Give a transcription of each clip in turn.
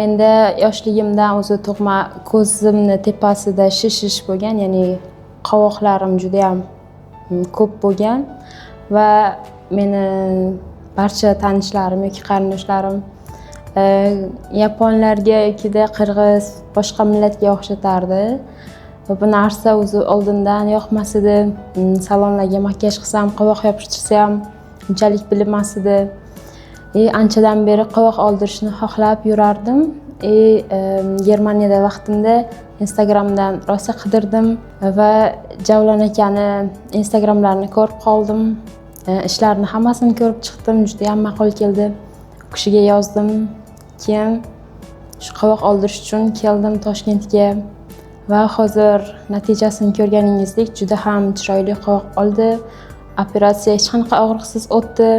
menda yoshligimdan o'zi tug'ma ko'zimni tepasida shishish bo'lgan, ya'ni qovoqlarim juda ham ko'p bo'lgan va meni barcha tanishlarim yoki qarindoshlarim yaponlarga yokida qirg'iz boshqa millatga o'xshatardi. Va bu narsa o'zi oldindan yoqmas edi. Salonlarga makiyaj qilsam, qovoq yopishtirsam unchalik bilinmas edi. Anchadan beri qovoq oldirishni xohlab yurardim. Germaniyada vaqtimda Instagramdan rosa qidirdim va Javlon akani Instagramlarini ko'rib qoldim. Ishlarini hammasini ko'rib chiqdim, juda ham ma'qul keldi. U kishiga yozdim. Keyin shu qovoq oldirish uchun keldim Toshkentga va hozir natijasini ko'rganingizdek juda ham chiroyli qovoq oldi. Operatsiya hech qanaqa og'riqsiz o'tdi.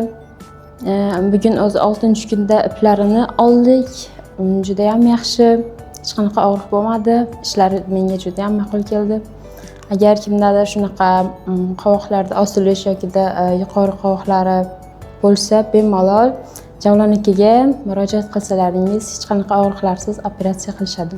Bugun o'zi 6-kunda iplarini oldik. Juda ham yaxshi, hech qanaqa og'riq bo'lmadi. Ishlari menga juda ham ma'qul keldi. Agar kimdadir shunaqa qovoqlarda osilish yoki yuqori qovoqlari bo'lsa, bemalol Javlon akaga murojaat qilsalaringiz hech qanaqa og'riqlarsiz operatsiya qilishadi.